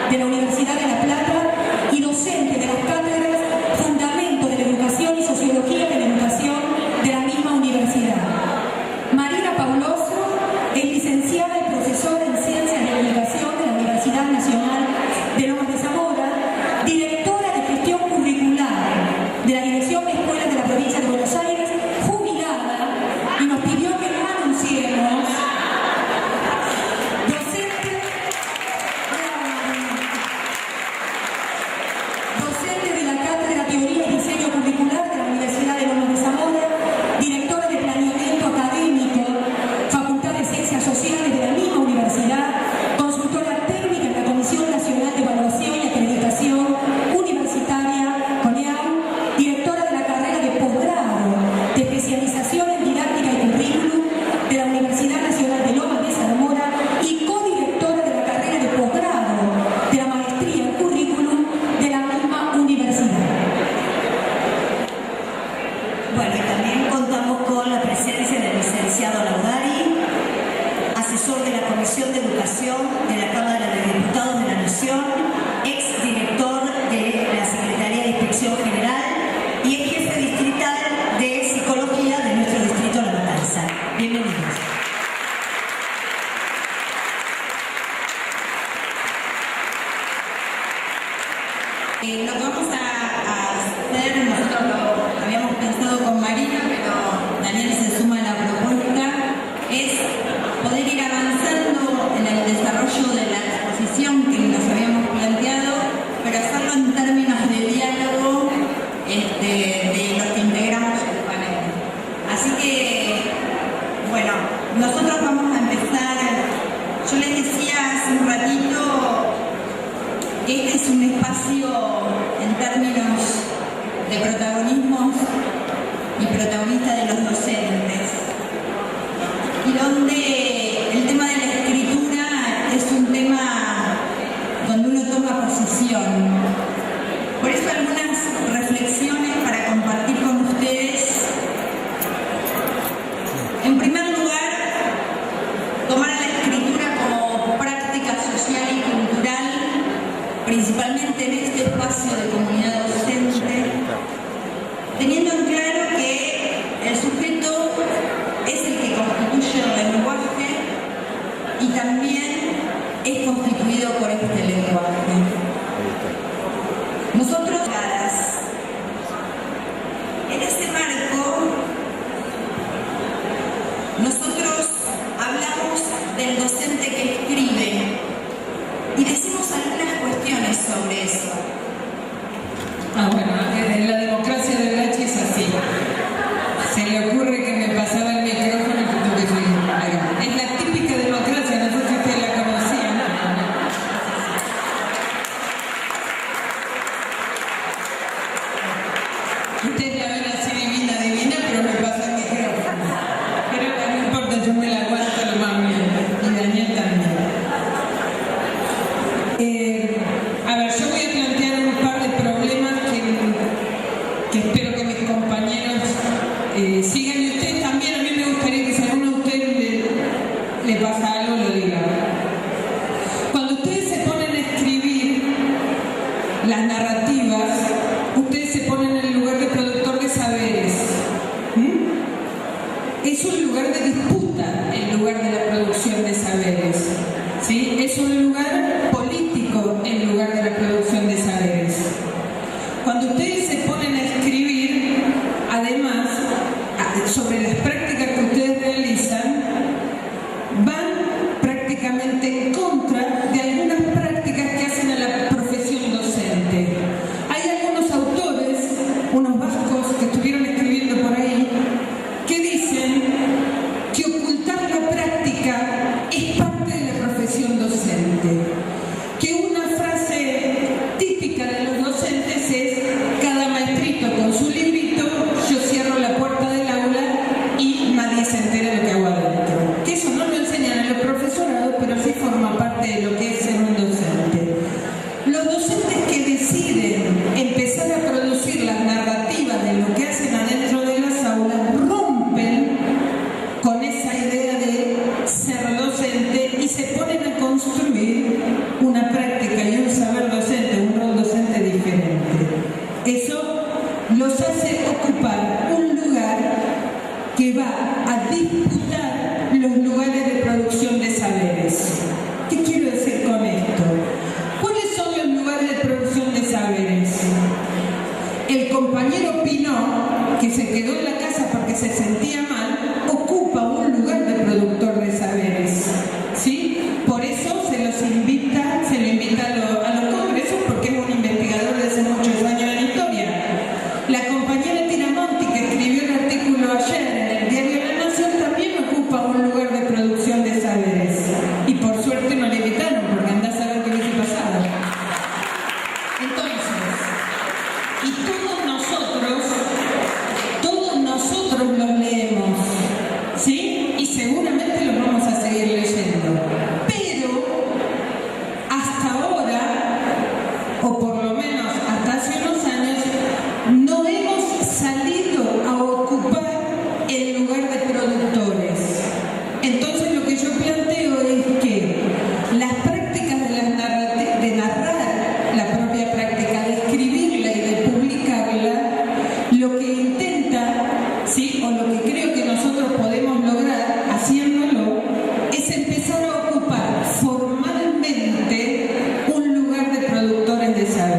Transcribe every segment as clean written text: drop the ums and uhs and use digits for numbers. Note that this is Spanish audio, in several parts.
de la Universidad de La Plata y docente de las cátedras Fundamentos de la Educación y Sociología de la Educación de la misma universidad. Marina Pauloso es licenciada y profesora en Ciencias de la Educación de la Universidad Nacional de Lomas de Zamora, directora de Gestión Curricular de la Dirección de Escuelas de la Provincia de Buenos Aires, jubilada, y nos pidió que lo anunciemos. Docente de la Cátedra Teoría y Diseño Curricular de la Universidad de Lomas de Zamora, directora de Planeamiento Académico, Facultad de Ciencias Sociales de la misma universidad, consultora técnica en la Comisión Nacional de Evaluación y Acreditación Universitaria, CONEAU, directora de la carrera de posgrado de especialización en didáctica y currículum de la Universidad Nacional de Lomas de Zamora y codirectora de la carrera de posgrado de la maestría en currículum de la misma universidad. Bueno, y también contamos con la presencia del licenciado Laudari, asesor de la Comisión de Educación de la Cámara de Diputados de la Nación, exdirector de la Secretaría de Inspección General y ex jefe distrital de Psicología de nuestro distrito La Matanza. Bienvenidos. Lo que vamos a hacer, nosotros lo habíamos pensado con Marina, pero Daniel se suma a la propuesta, es poder ir avanzando en el desarrollo de la exposición que nos habíamos planteado, pero hacerlo en términos de diálogo de los que integramos el panel. Así que, bueno, nosotros vamos a empezar. Yo les decía hace un ratito que este es un espacio en términos de protagonismos y protagonista de los docentes, y donde el tema de la escritura es un tema donde uno toma posición. Por eso algunas reflexiones para compartir con ustedes. En primer lugar, tomar a la escritura como práctica social y cultural, principalmente en este espacio de comunidad docente, teniendo en claro que el sujeto es el que constituye el lenguaje y también es constituido por este lenguaje. Nosotros, en este marco, nosotros hablamos del docente que escribe y decimos algunas cuestiones sobre eso. Bueno, en la democracia de Grachi es así. Se le ocurre que me pasaba el micrófono y que tuve que seguir. Es la típica democracia, no sé si ustedes la conocían. Ustedes la ven así divina, pero me pasa el micrófono. Pero no importa, yo me la aguanto lo más bien. Y Daniel también. A ver, yo voy a plantear un par de problemas que espero que mis compañeros sigan, y ustedes también. A mí me gustaría que si a alguno de ustedes le pasa algo, lo digan. Cuando ustedes se ponen a escribir las narrativas, ustedes se ponen en el lugar de productor de saberes. Es un lugar de disputa en lugar de la producción de saberes. ¿Sí? Es un lugar político en lugar de la producción Eso los hace ocupar un lugar que va a disputar los lugares de producción de saberes. ¿Qué quiero decir con esto? ¿Cuáles son los lugares de producción de saberes? El compañero Pinó, que se quedó en la casa porque se sentía mal, ocupa un lugar de productor de saberes, ¿sí? Por eso se lo invita a los congresos, porque es un investigador de hace muchos años en historia. La compañera Tiramonti, que escribió el artículo ayer en el diario La Nación, también ocupa un lugar de producción de saberes. Y por suerte no le invitaron, porque andá a saber qué hubiese pasado. Entonces, y todos nosotros los leemos, ¿sí? Y seguramente los vamos a seguir leyendo. Pero hasta ahora, o por lo menos hasta hace unos años, no hemos salido a ocupar el lugar de productores. Entonces lo que yo planteo es que las prácticas de narrar, la propia práctica de escribirla y de publicarla, lo que intenta, ¿sí? O lo que creo que nosotros podemos lograr haciéndolo, es empezar a ocupar formalmente un lugar de productores de saber.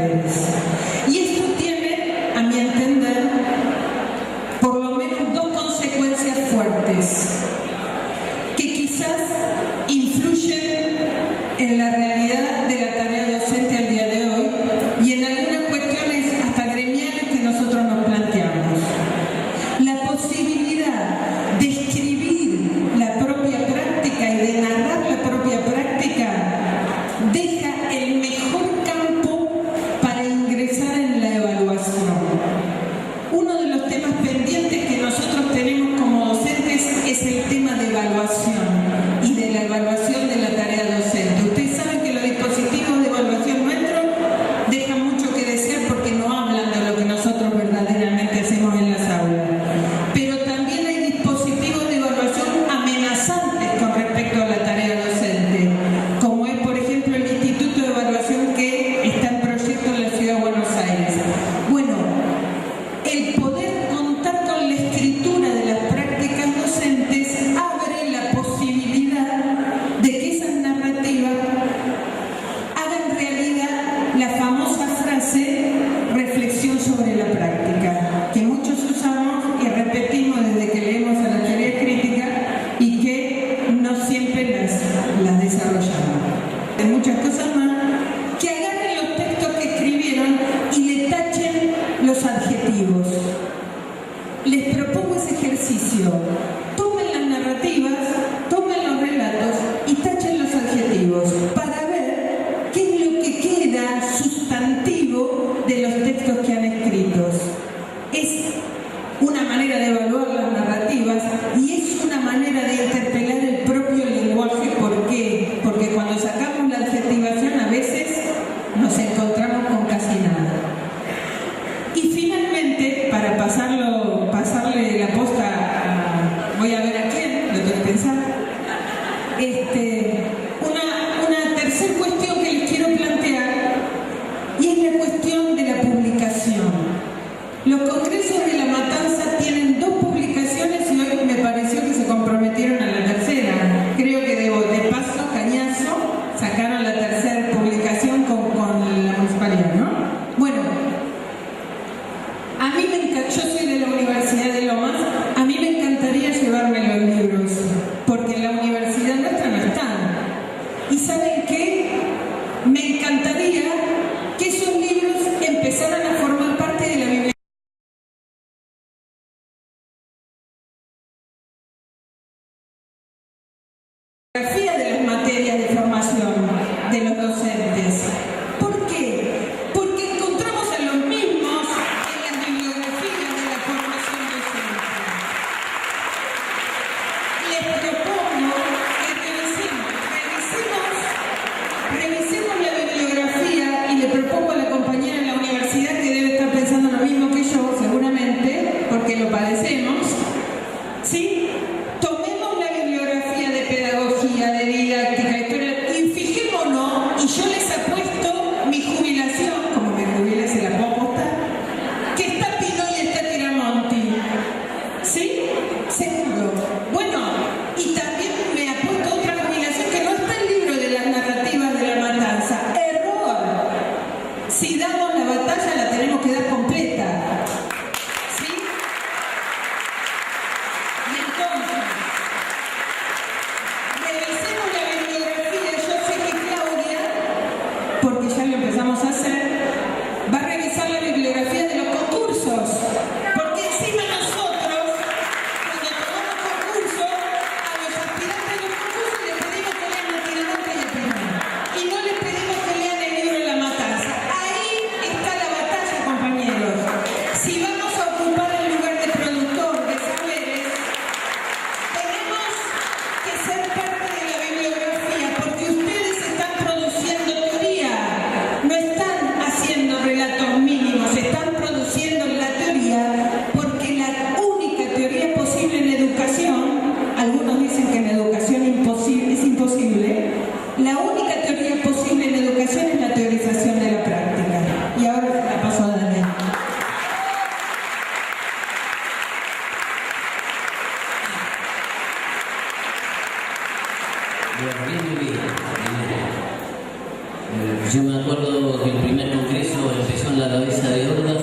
que el primer congreso empezó en la cabeza de Olga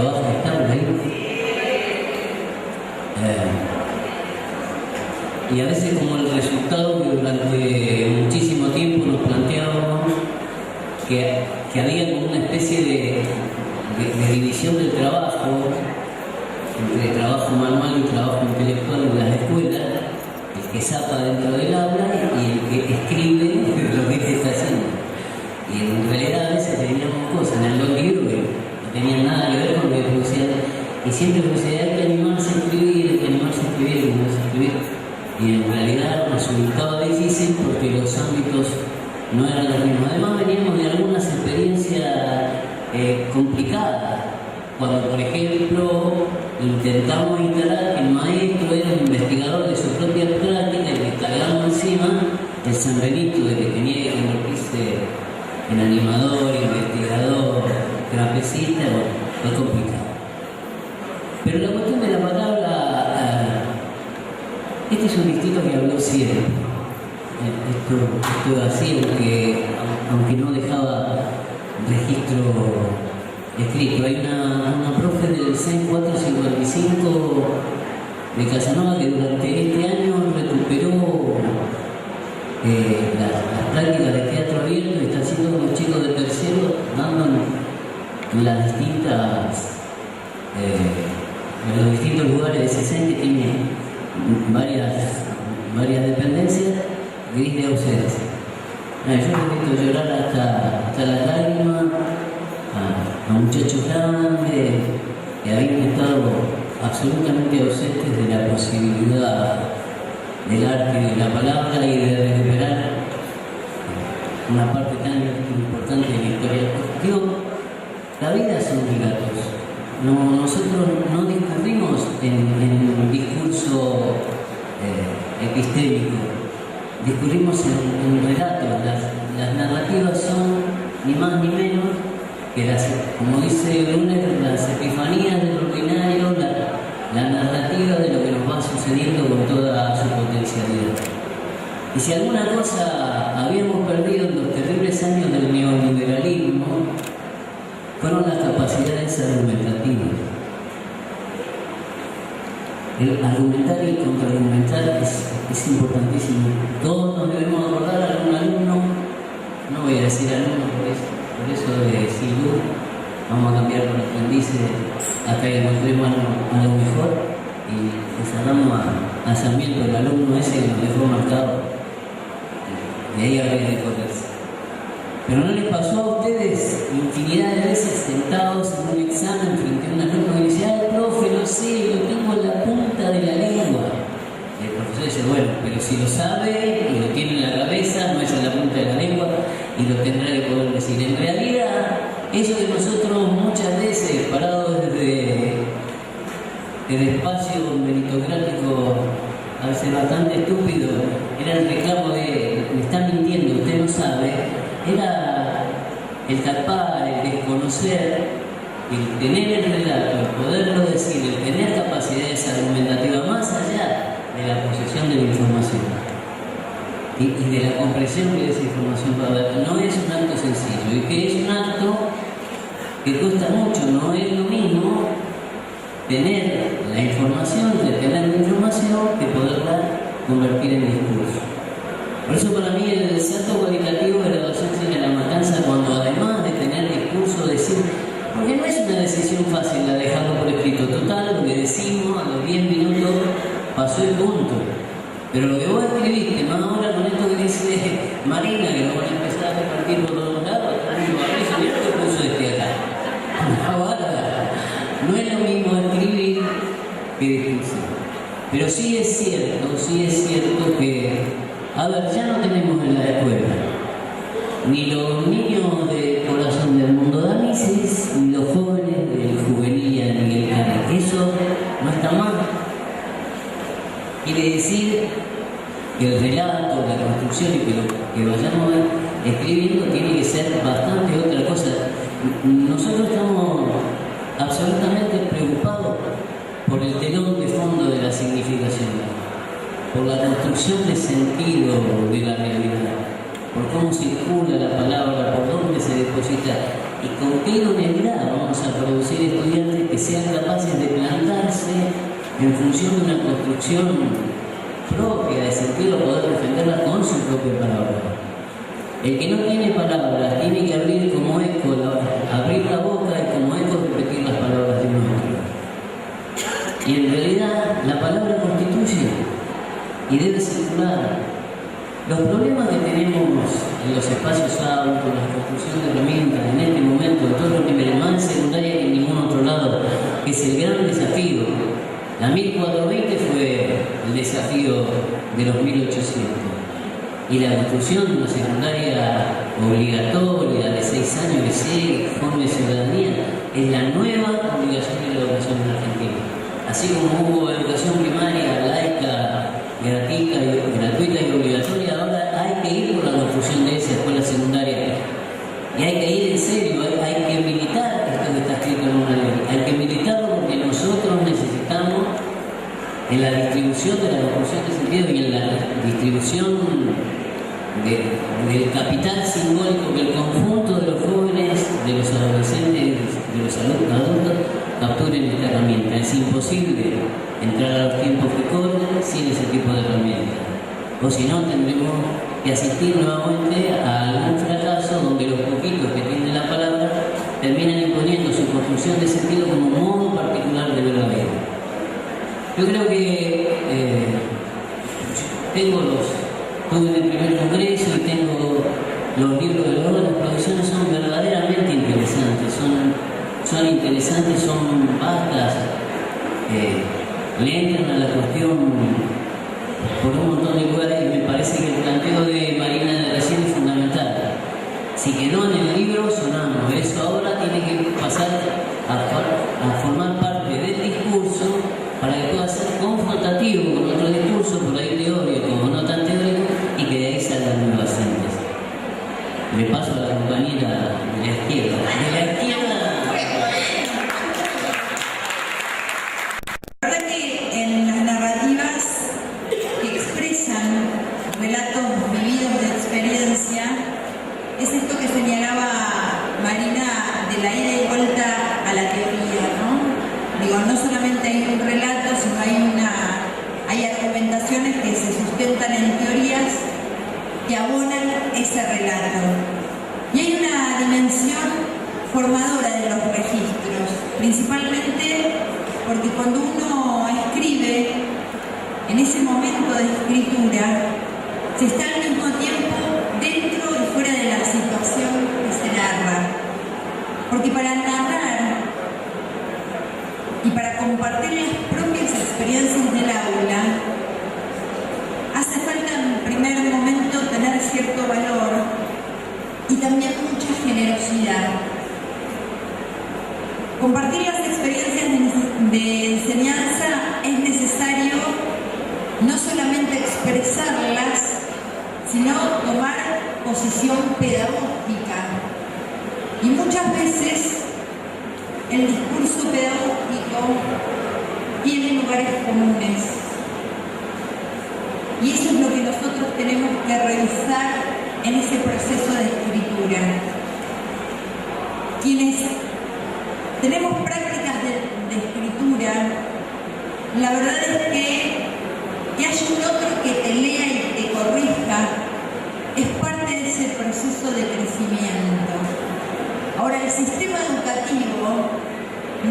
Bajo, ¿está por ahí? Y a veces como el resultado que durante muchísimo tiempo nos planteábamos que había como una especie de división del trabajo, entre trabajo manual y trabajo intelectual en las escuelas, el que zapa dentro del aula y el que escribe lo que está haciendo. Y en realidad a veces teníamos cosas en los libros que no tenían nada que ver con lo que producían, y siempre decía, hay que animarse a escribir, hay que animarse a escribir, hay que animarse a escribir. Y en realidad resultaba difícil porque los ámbitos no eran los mismos. Además veníamos de algunas experiencias complicadas, cuando por ejemplo intentamos instalar que el maestro era un investigador de su propia práctica y le cargamos encima el San Benito de que tenía que convertirse en animador, investigador, trapecista. Fue complicado. Pero la cuestión de la palabra, este es un distrito que habló siempre. Esto así, aunque no dejaba registro escrito. Hay una profe del CEN 455 de Casanova que durante este año recuperó las prácticas de teatro abierto y está haciendo con los chicos de tercero, dando en las distintas en los distintos lugares de CEN que tiene varias dependencias, gris de ausencia. Yo he visto llorar hasta las lágrimas a muchachos grandes que habían estado absolutamente ausentes de la posibilidad del arte y de la palabra y de recuperar una parte tan importante de la historia. Digo, la vida son relatos. Nosotros no discurrimos en un discurso epistémico, discurrimos en relatos. Las narrativas son ni más ni menos que como dice Brunner, las epifanías del ordinario, la narrativa de lo que nos va sucediendo con toda su potencialidad. Y si alguna cosa habíamos perdido en los terribles años del neoliberalismo, fueron las capacidades argumentativas. El argumentar y el contraargumentar es importantísimo. Todos nos debemos acordar a algún alumno, no voy a decir alumno por eso de decir vamos a cambiar por aprendices hasta que encontremos a lo mejor, y cerramos a Sarmiento, el alumno ese que nos dejó marcado, de ahí habría de correrse. Pero ¿no les pasó a ustedes infinidad de veces sentados en un examen frente a un alumno que dice, ay, profe, lo sé, lo tengo en la punta de la lengua? Y el profesor dice, bueno, pero si lo sabe y lo tiene en la cabeza, no es en la punta de la lengua y lo tendrá que poder decir. En realidad, eso que nosotros muchas veces, parados desde el espacio meritocrático, a veces bastante estúpido, era el reclamo de, me está mintiendo, usted no sabe, era el tapar, el desconocer, el tener el relato, el poderlo decir, el tener capacidades argumentativas más allá de la posesión de la información y de la comprensión que esa información va a dar. No es un acto sencillo, y que es un acto que cuesta mucho. No es lo mismo tener la información, retener la información, que poderla convertir en discurso. Por eso para mí el salto cualitativo de la docencia de La Matanza, cuando además de tener discurso, decir, porque no es una decisión fácil la dejarlo por escrito, total, lo que decimos a los 10 minutos pasó el punto. Pero lo que vos escribiste, más ahora con esto que dice Marina, que lo van a empezar a repartir por todos lados, mira lo que puso acá. Ahora, no es lo mismo escribir que discursar. Pero sí es cierto que, a ver, ya no tenemos en la escuela ni los niños de Corazón del Mundo de Amisis, ni los jóvenes del Juvenil Miguel Cane. Eso no está mal. Quiere decir que el relato, la construcción y que lo que vayamos escribiendo tiene que ser bastante otra cosa. Nosotros estamos absolutamente preocupados por el telón de fondo de la significación, por la construcción de sentido de la realidad. por cómo circula la palabra, por dónde se deposita y con qué idoneidad vamos a producir estudiantes que sean capaces de plantarse en función de una construcción propia de sentido, poder defenderla con su propia palabra. El que no tiene palabras tiene que abrir como eco, abrir la boca y como eco repetir las palabras de un otro. Y en realidad la palabra constituye y debe circular. Los problemas que tenemos en los espacios autos, con la construcción de herramientas en este momento, en todos los niveles, más en secundaria que en ningún otro lado, que es el gran desafío. La 1420 fue el desafío de los 1800. Y la construcción de una secundaria obligatoria de 6 años que se forme ciudadanía es la nueva obligación de la educación en Argentina. Así como hubo educación primaria laica, gratuita y obligatoria, ahora hay que ir por la construcción de esa escuela secundaria. Y hay que ir en serio, hay que militar esto que está escrito en una ley. Hay que militarlo porque nosotros necesitamos en la distribución de la construcción de sentido y en la distribución del capital simbólico que el conjunto de los jóvenes, de los adolescentes, de los adultos capturen esta herramienta. Es imposible entrar a los tiempos que corren sin ese tipo de herramientas. O si no, tendremos que asistir nuevamente a algún fracaso donde los poquitos que tienen la palabra terminan imponiendo su construcción de sentido como modo particular de ver la vida. Yo creo que tuve en el primer congreso y tengo los libros de los las producciones son verdaderamente interesantes, son interesantes, son vastas, le entran a la cuestión por un montón de lugares y me parece que el planteo de Marina de recién es fundamental. Si quedó en el libro, sonamos. Eso ahora tiene que pasar a formar parte del discurso para que pueda ser confrontativo con otro discurso, por ahí teórico o no tan teórico, y que de ahí salgan nuevas gentes. Le paso a la compañera de la izquierda. La verdad que en las narrativas que expresan relatos vividos de experiencia, es esto que señalaba Marina de la ida y vuelta a la teoría, ¿no? Digo, no solamente hay un relato, sino hay argumentaciones que se sustentan en teorías que abonan ese relato. Y hay una dimensión formadora de los registros, principalmente porque cuando uno escribe, en ese momento de escritura, se está al mismo tiempo dentro y fuera de la situación que se narra. Porque para narrar y para compartir las propias experiencias del aula, hace falta en primer momento tener cierto valor y también mucha generosidad. Compartir las experiencias de enseñanza es necesario no solamente expresarlas, sino tomar posición pedagógica. Y muchas veces el discurso pedagógico tiene lugares comunes. Y eso es lo que nosotros tenemos que revisar en ese proceso de escritura. Quienes tenemos prácticas de escritura, la verdad es que haya un otro que te lea y te corrija es parte de ese proceso de crecimiento. Ahora, el sistema educativo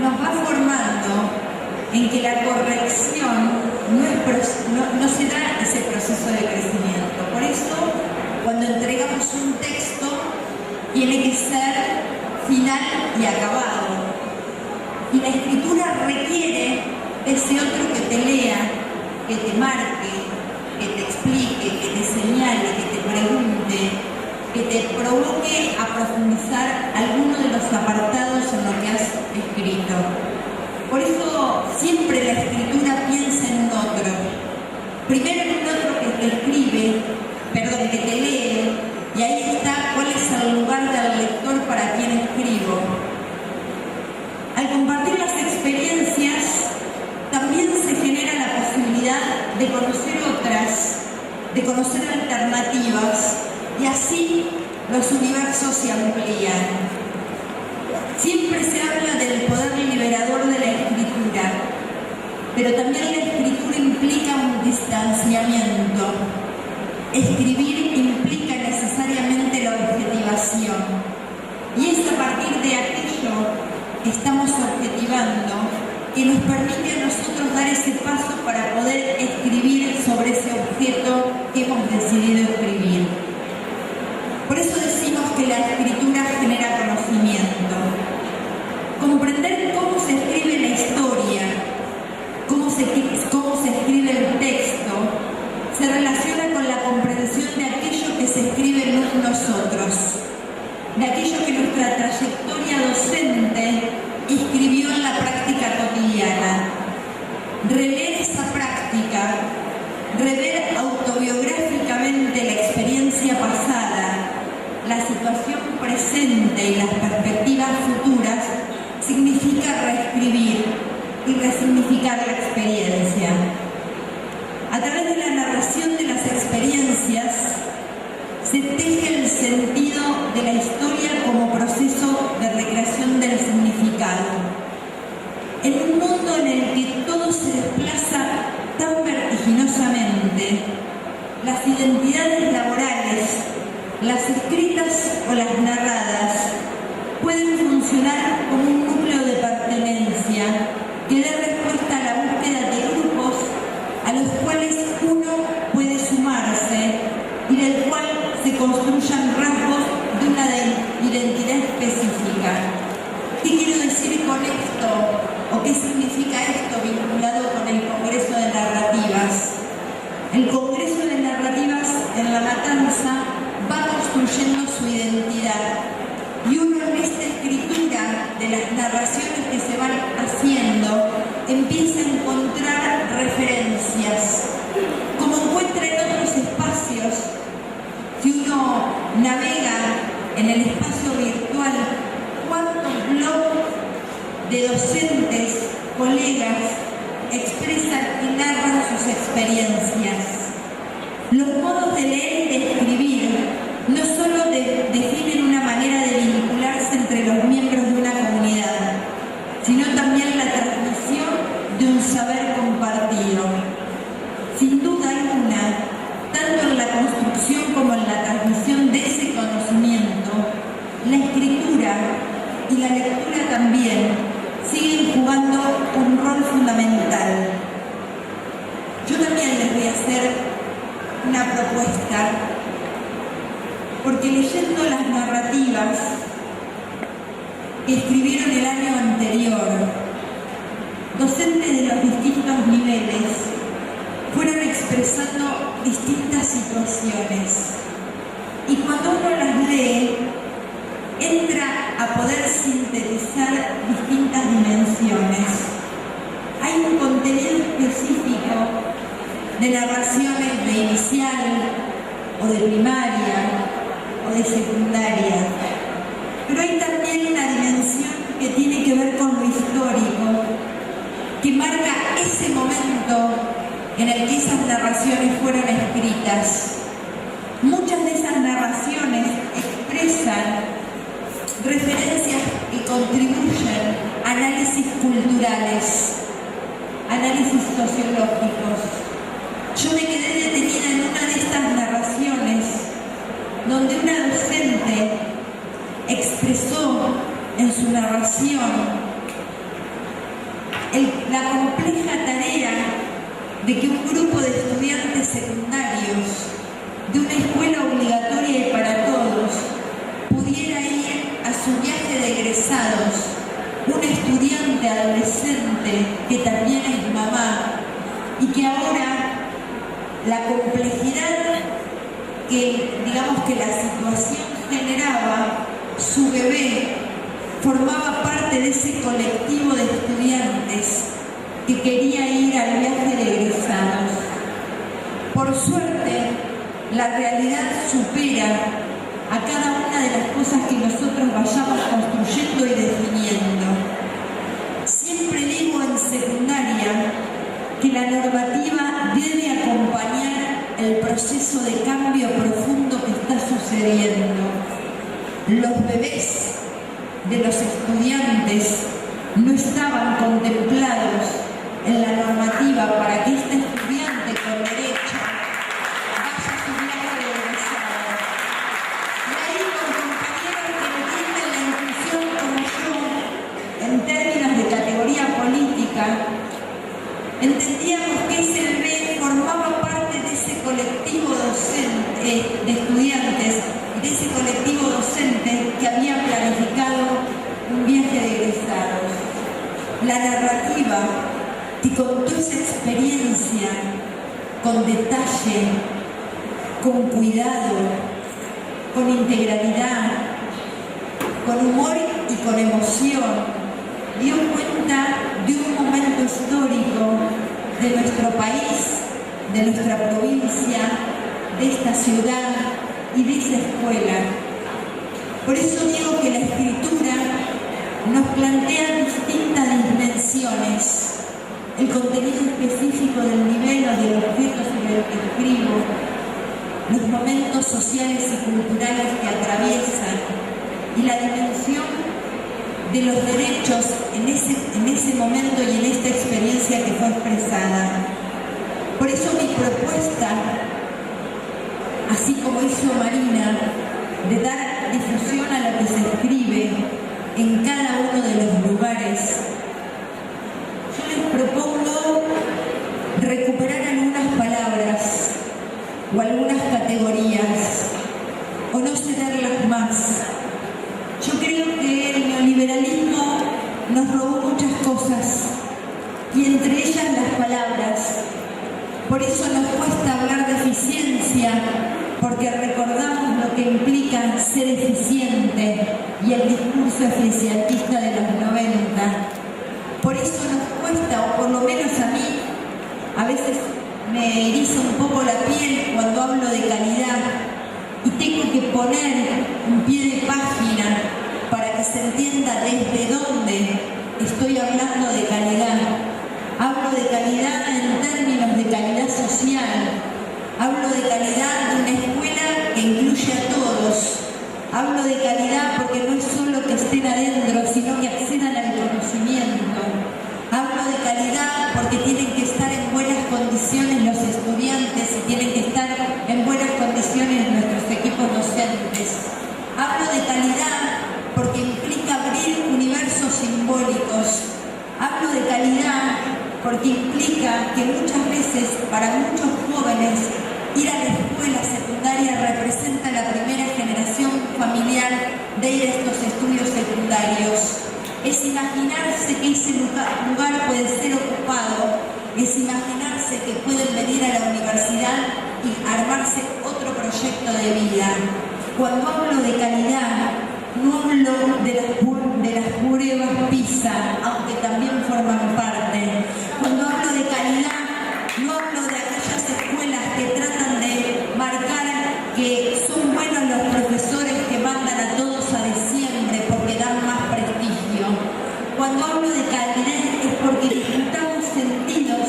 nos va formando en que la corrección no se da ese proceso de crecimiento. Por eso, cuando entregamos un texto, tiene que ser final y acabado. Y la escritura requiere de ese otro que te lea, que te marque, que te explique, que te señale, que te pregunte, que te provoque a profundizar alguno de los apartados en lo que has escrito. Por eso siempre la escritura piensa en un otro. Primero en un otro que te escribe, que te lee, y ahí está cuál es el lugar del lector para quien escribo. Al compartir las experiencias, también se genera la posibilidad de conocer otras, de conocer alternativas, y así los universos se amplían. Siempre se habla del poder liberador de la escritura, pero también la escritura implica un distanciamiento. Escribir implica necesariamente la objetivación, y es a partir de aquello que estamos objetivando que nos permite a nosotros dar ese paso para poder escribir sobre ese objeto que hemos decidido escribir. Por eso decimos que la escritura genera conocimiento. Comprender cómo se escribe la historia, cómo se escribe el texto, se relaciona con la comprensión de aquello que se escribe en nosotros, de aquello que nuestra trayectoria docente escribió en la práctica cotidiana. Releer esa práctica, rever autobiográficamente la experiencia pasada, la situación presente y las perspectivas futuras, significa reescribir y resignificar la experiencia. A través de la narración de las experiencias se teje el sentido de la historia como proceso de recreación del significado. En un mundo en el que todo se desplaza tan vertiginosamente, las identidades laborales, las escritas o las narradas, pueden funcionar como un núcleo de pertenencia que dé respuesta a la búsqueda de grupos a los cuales uno puede sumarse y del cual se construyan rasgos de una identidad específica. ¿Qué quiero decir con esto? ¿O qué significa esto vinculado con el Congreso de Narrativas? El Congreso de Narrativas en La Matanza va construyendo su identidad, y uno en esta escritura de las narraciones que se van haciendo empieza a encontrar referencias, como encuentra en otros espacios. Si uno navega en el espacio virtual, cuántos blogs de docentes, colegas, expresan y narran sus experiencias. Los modos de leer y de escribir no solo definen una manera de vincularse entre los miembros de una comunidad, sino también la transmisión de un saber compartido. Sin duda alguna, tanto en la construcción como en la transmisión de ese conocimiento, la escritura y la lectura también siguen jugando un rol fundamental. Yo también les voy a hacer una propuesta, porque leyendo las narrativas que escribieron el año anterior, docentes de los distintos niveles fueron expresando distintas situaciones, y cuando uno las lee entra a poder sintetizar distintas dimensiones. Hay un contenido específico de narraciones de inicial o de primaria o de secundaria, pero hay también una dimensión que tiene que ver con lo histórico, que marca ese momento en el que esas narraciones fueron escritas. Muchas de esas narraciones expresan referencias que contribuyen a análisis culturales, análisis sociológicos. Yo me quedé detenida en una de estas narraciones donde una docente expresó en su narración la compleja tarea de que un grupo de estudiantes secundarios de una escuela obligatoria y para todos pudiera ir a su viaje de egresados, un estudiante adolescente que también es mamá y que ahora la complejidad que, digamos, que la situación generaba, su bebé formaba parte de ese colectivo de estudiantes que quería ir al viaje de egresados. Por suerte, la realidad supera a cada una de las cosas que nosotros vayamos construyendo y definiendo. Siempre digo en secundaria que la normativa debe acompañar el proceso de cambio profundo que está sucediendo. intereses de los estudiantes no estaban contemplados en la normativa para que este estudiante con derecho vaya a su viaje de egresado. Y ahí con compañeros que entienden la inclusión como yo, en términos de categoría política, entendíamos que SLB formaba parte de ese colectivo docente, de estudiantes, de ese colectivo docente que había planificado un viaje de egresados. La narrativa que contó esa experiencia con detalle, con cuidado, con integralidad, con humor y con emoción, dio cuenta de un momento histórico de nuestro país, de nuestra provincia, de esta ciudad y de esa escuela. Por eso digo que la escritura nos plantea distintas dimensiones. El contenido específico del nivel o del objeto sobre el que escribo, los momentos sociales y culturales que atraviesan y la dimensión de los derechos en ese momento y en esta experiencia que fue expresada. Por eso mi propuesta, así como hizo Marina, de dar difusión a lo que se escribe en cada uno de los lugares, yo les propongo recuperar algunas palabras o algunas categorías o no cederlas más. Yo creo que el neoliberalismo nos robó muchas cosas y entre ellas las palabras. Por eso nos cuesta hablar de eficiencia, porque recordamos lo que implica ser eficiente y el discurso eficientista de los 90. Por eso nos cuesta, o por lo menos a mí, a veces me eriza un poco la piel cuando hablo de calidad y tengo que poner un pie de página para que se entienda desde dónde estoy hablando de calidad. Hablo de calidad en términos de calidad social. Hablo de calidad de una escuela que incluye a todos. Hablo de calidad porque no es solo que estén adentro, sino que accedan al conocimiento. Hablo de calidad porque tienen que estar en buenas condiciones los estudiantes y tienen que estar en buenas condiciones nuestros equipos docentes. Hablo de calidad porque implica abrir universos simbólicos. Hablo de calidad porque implica que muchas veces para muchos jóvenes ir a la escuela secundaria representa la primera generación familiar de ir a estos estudios secundarios. Es imaginarse que ese lugar puede ser ocupado, es imaginarse que pueden venir a la universidad y armarse otro proyecto de vida. Cuando hablo de calidad, no hablo de las pruebas PISA, aunque también forman parte. Cuando hablo de calidad, no hablo de aquellas escuelas que tratan de marcar que son buenos los profesores que mandan a todos a diciembre porque dan más prestigio. Cuando hablo de calidad es porque disfrutamos sentidos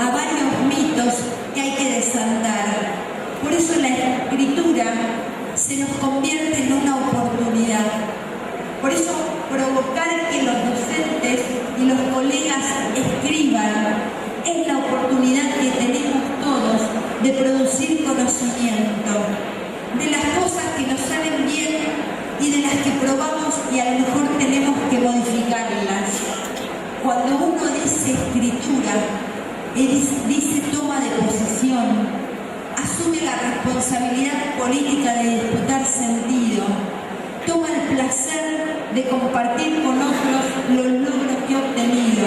a varios mitos que hay que desandar. Por eso la escritura se nos convierte en una oportunidad. Por eso provocar que los docentes y los colegas escriban es la oportunidad que tenemos todos de producir conocimiento, de las cosas que nos salen bien y de las que probamos y a lo mejor tenemos que modificarlas. Cuando uno dice escritura, dice toma de posesión, asume la responsabilidad política de disputar sentido, toma el placer de compartir con otros los logros que ha obtenido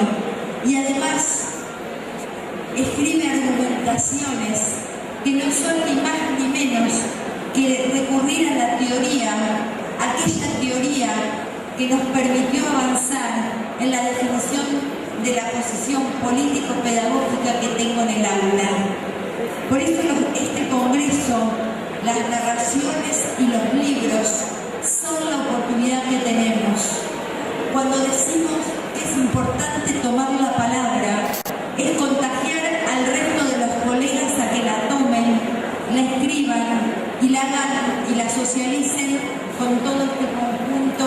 y además escribe argumentaciones que no son ni más ni menos que recurrir a la teoría, aquella teoría que nos permitió avanzar en la definición de la posición político-pedagógica que tengo en el aula. Por eso este congreso, las narraciones y los libros son la oportunidad que tenemos. Cuando decimos que es importante tomar la palabra, es contagiar al resto de los colegas a que la tomen, la escriban y la hagan y la socialicen con todo este conjunto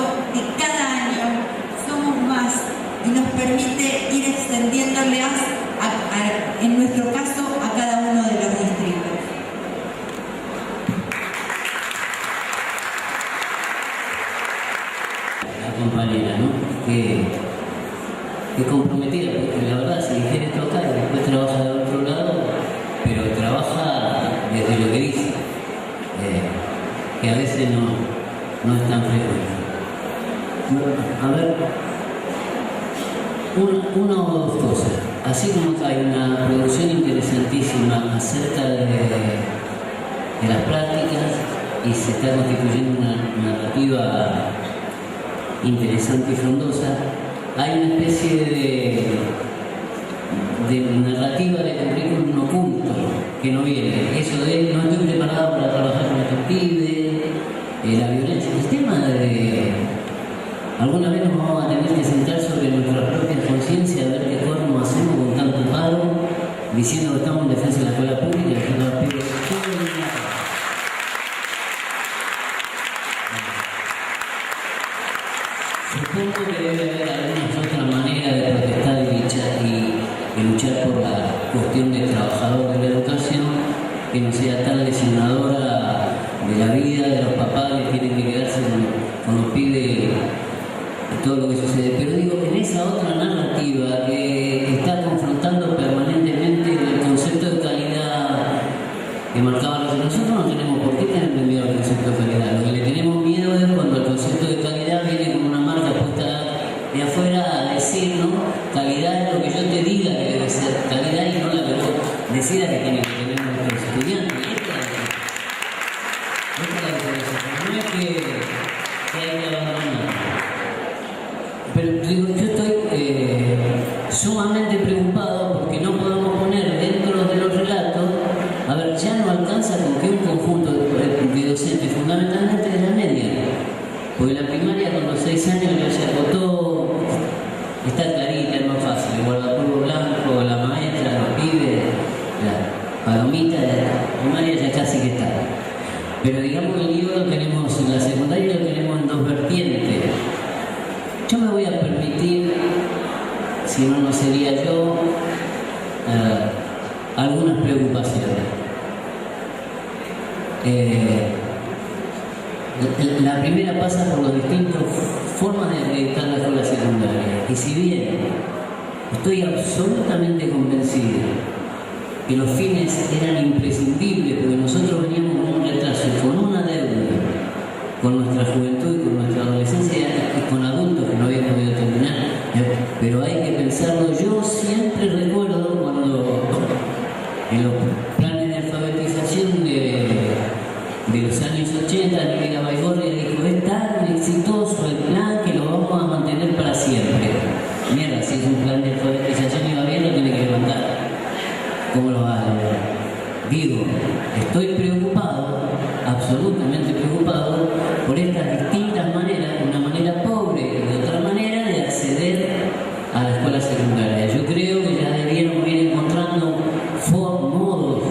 compañera, ¿no? Que comprometida, porque la verdad, si dijera esto acá y después trabaja de otro lado, pero trabaja desde lo que dice, que a veces no es tan frecuente. A ver, una o dos cosas. Así como que hay una producción interesantísima acerca de las prácticas y se está constituyendo una narrativa interesante y frondosa, hay una especie de narrativa de currículum oculto que no viene. Eso de no estoy preparado para trabajar con estos pibes, la violencia, el tema de alguna vez nos vamos a tener que sentar sobre nuestra propia conciencia a ver qué corno hacemos con tanto paro, diciendo que estamos en defensa de la escuela pública y dejando a pibes todo el día. Supongo que debe haber algunas otras maneras de protestar y luchar por la cuestión del trabajador de la educación que no sea tan lesionadora de la vida de los papás que tienen que quedarse con los pibes y todo lo que sucede. Pero digo, en esa otra narrativa que está confrontando permanentemente el concepto de calidad que marcaba nosotros no tenemos por qué tener miedo al concepto de calidad. Lo que le tenemos miedo es cuando el concepto de calidad viene con una marca puesta de afuera a decir, ¿no? Calidad es lo que yo te diga que debe ser calidad y no la que vos decidas que tiene que tener nuestros estudiantes. Esta es la diferencia. No es que hay que abandonar. Pero digo, yo estoy sumamente preocupado porque no podemos poner dentro de los relatos, a ver, ya no alcanza con que un conjunto de docentes, fundamentalmente de la media, porque la primaria con los 6 años ya se agotó, está clarita, es más fácil, el guardapolvo blanco, la maestra, los pibes, la palomita, la primaria ya casi que está. Pero digamos que el libro lo tenemos en la secundaria, lo tenemos en dos vertientes. Yo me voy a permitir, si no sería yo, algunas preocupaciones. La primera pasa por las distintas formas de acreditar la escuela secundaria. Y si bien estoy absolutamente convencido que los fines eran imprescindibles, porque nosotros veníamos con un retraso, con una deuda, con nuestra juventud y con nuestra adolescencia y con adultos que no habían podido terminar, pero hay que pensarlo. Yo siempre recuerdo cuando en los planes de alfabetización de los años 80, Lidia Baigorria dijo, es tan exitoso el plan que lo vamos a mantener para siempre. Mierda, si es un plan de alfabetización y va bien, lo tiene que levantar. ¿Cómo lo va a lograr? Digo, estoy preocupado, absolutamente preocupado, por estas distintas maneras, una manera pobre y de otra manera de acceder a la escuela secundaria. Yo creo que ya debiéramos ir encontrando modos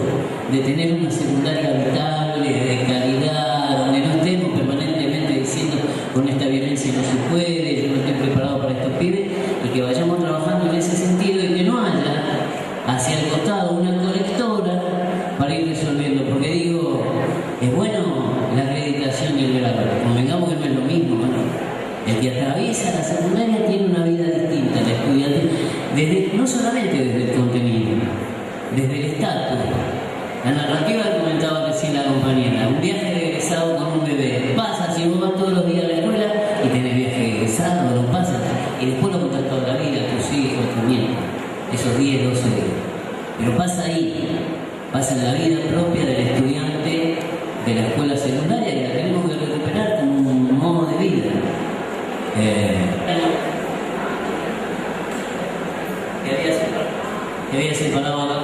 de tener una secundaria habitable, de calidad, donde no estemos permanentemente diciendo con esta violencia no se puede, yo no estoy preparado para estos pibes, y que vayamos trabajando en ese sentido y que no haya hacia el costado una colectora para ir resolviendo, porque digo, es bueno la acreditación y el grado, convengamos que no es lo mismo, ¿no? El que atraviesa la secundaria tiene una vida distinta, el estudiante, no solamente desde el contenido, desde el estatus. La narrativa que comentaba recién la compañera, un viaje de egresado con un bebé, pasa si vos vas todos los días a la escuela y tenés viaje de egresado, lo pasas, y después lo contás toda la vida, tus hijos, tus nietos, esos 10, 12 días. Pero pasa ahí, pasa en la vida propia del estudiante de la escuela secundaria y la tenemos que recuperar como un modo de vida. Que había separado acá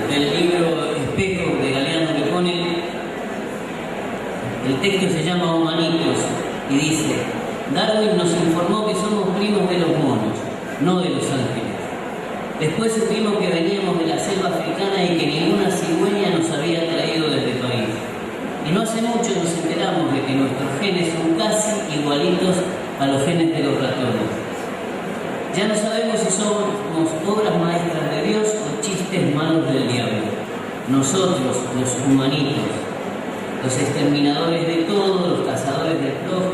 del libro Espejo de Galeano, que pone, el texto se llama Humanitos y dice: Darwin nos informó que somos primos de los monos, no de los ángeles. Después supimos que veníamos de la selva africana y que ninguna cigüeña nos había traído desde París. Y no hace mucho nos enteramos de que nuestros genes son casi igualitos a los genes de los ratones. Ya no sabemos si somos obras maestras de Dios o chistes malos del diablo. Nosotros, los humanitos, los exterminadores de todo, los cazadores del prójimo,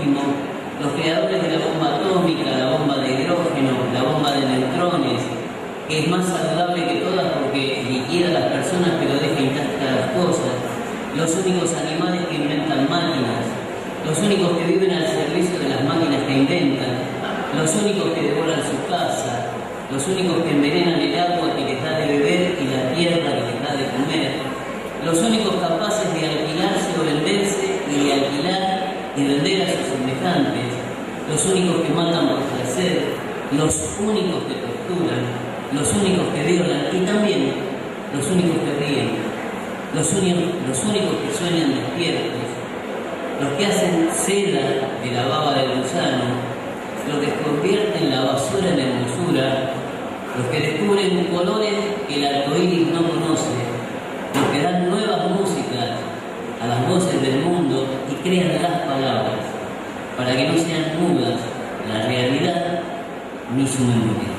que es más saludable que todas porque liquida a las personas pero deja intactas las cosas, los únicos animales que inventan máquinas, los únicos que viven al servicio de las máquinas que inventan, los únicos que devoran su casa, los únicos que envenenan el agua que les da de beber y la tierra que les da de comer, los únicos capaces de alquilarse o venderse y de alquilar y vender a sus semejantes, los únicos que matan por placer, los únicos que torturan, los únicos que violan y también los únicos que ríen, los únicos que sueñan despiertos, los que hacen seda de la baba del gusano, los que convierten la basura en hermosura, los que descubren colores que el arcoíris no conoce, los que dan nuevas músicas a las voces del mundo y crean las palabras para que no sean mudas la realidad ni su memoria.